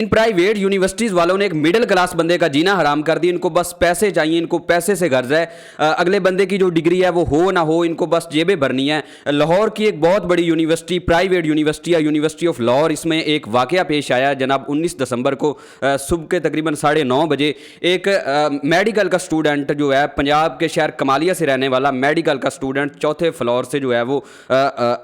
In private universities वालों ने एक मिडिल क्लास बंदे का जीना हराम कर दिया। इनको बस पैसे चाहिए, इनको पैसे से गर्ज है। अगले बंदे की जो डिग्री है वो हो ना हो, इनको बस जेबें भरनी है। लाहौर की एक बहुत बड़ी यूनिवर्सिटी, प्राइवेट यूनिवर्सिटी है, यूनिवर्सिटी ऑफ लाहौर, इसमें एक वाक़या पेश आया जनाब 19 दिसंबर को सुबह के तकरीबन 9:30 बजे। एक मेडिकल का स्टूडेंट जो है, पंजाब के शहर कमालिया से रहने वाला मेडिकल का स्टूडेंट, चौथे फ्लोर से जो है वो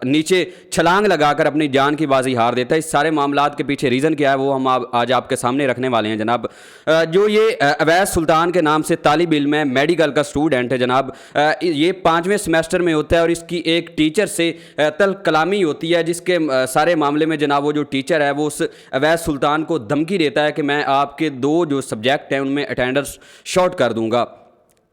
नीचे छलांग लगाकर अपनी जान की बाजी हार देता है। इस सारे मामलात के पीछे रीज़न क्या है वो हम आज आपके सामने रखने वाले हैं जनाब। जो ये अवैस सुल्तान के नाम से तालिब इल्म है, मेडिकल का स्टूडेंट है जनाब, ये 5वें सेमेस्टर में होता है और इसकी एक टीचर से तल्ख कलामी होती है, जिसके सारे मामले में जनाब वो जो टीचर है वो उस अवैस सुल्तान को धमकी देता है कि मैं आपके 2 जो सब्जेक्ट हैं उनमें अटेंडेंस शॉर्ट कर दूंगा।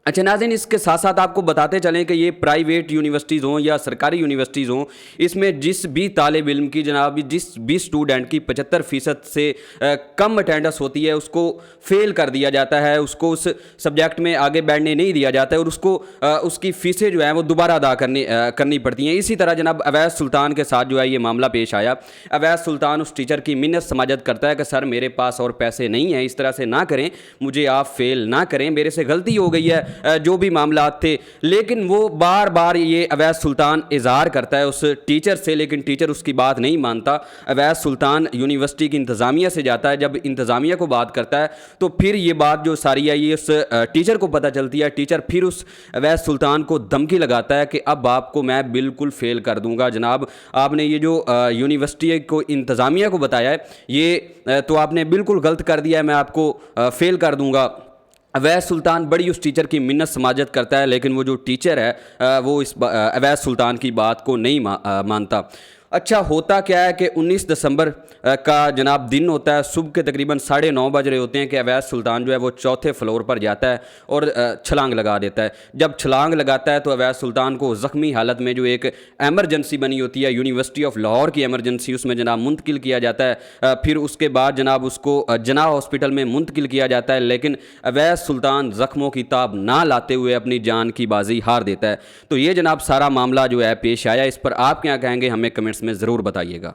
अच्छा नाज़रीन, इसके साथ साथ आपको बताते चलें कि ये प्राइवेट यूनिवर्सिटीज़ हों या सरकारी यूनिवर्सिटीज़ हों, इसमें जिस भी तालिब इल्म की जनाब, जिस भी स्टूडेंट की 75% से कम अटेंडेंस होती है उसको फ़ेल कर दिया जाता है, उसको उस सब्जेक्ट में आगे बढ़ने नहीं दिया जाता है और उसको उसकी फ़ीसें जो हैं वो दोबारा अदा करनी पड़ती हैं। इसी तरह जनाब अवैस सुल्तान के साथ जो है ये मामला पेश आया। अवैस सुल्तान उस टीचर की मिन्नत समाजत करता है कि सर मेरे पास और पैसे नहीं हैं, इस तरह से ना करें, मुझे आप फ़ेल ना करें, मेरे से गलती हो गई है, जो भी मामलात थे। लेकिन वो बार बार ये अवैस सुल्तान इज़हार करता है उस टीचर से, लेकिन टीचर उसकी बात नहीं मानता। अवैस सुल्तान यूनिवर्सिटी की इंतज़ामिया से जाता है, जब इंतज़ामिया को बात करता है तो फिर ये बात जो सारी है ये उस टीचर को पता चलती है। टीचर फिर उस अवैस सुल्तान को धमकी लगाता है कि अब आपको मैं बिल्कुल फ़ेल कर दूंगा। जनाब आपने ये जो यूनिवर्सिटी को इंतज़ामिया को बताया है ये तो आपने बिल्कुल गलत कर दिया है, मैं आपको फ़ेल कर दूंगा। अवैस सुल्तान बड़ी उस टीचर की मिन्नत समाजत करता है, लेकिन वो जो टीचर है वो इस अवैस सुल्तान की बात को नहीं मानता। अच्छा होता क्या है कि 19 दिसंबर का जनाब दिन होता है, सुबह के तकरीबन 9:30 बज रहे होते हैं कि अवैस सुल्तान जो है वो चौथे फ्लोर पर जाता है और छलांग लगा देता है। जब छलांग लगाता है तो अवैस सुल्तान को ज़ख्मी हालत में जो एक एमरजेंसी बनी होती है, यूनिवर्सिटी ऑफ लाहौर की एमरजेंसी, उसमें जनाब मुंतकिल किया जाता है। फिर उसके बाद जनाब उसको जना हॉस्पिटल में मुंतकिल किया जाता है, लेकिन अवैस सुल्तान ज़ख्मों की ताब ना लाते हुए अपनी जान की बाजी हार देता है। तो ये जनाब सारा मामला जो है पेश आया, इस पर आप क्या कहेंगे हमें कमेंट्स में ज़रूर बताइएगा।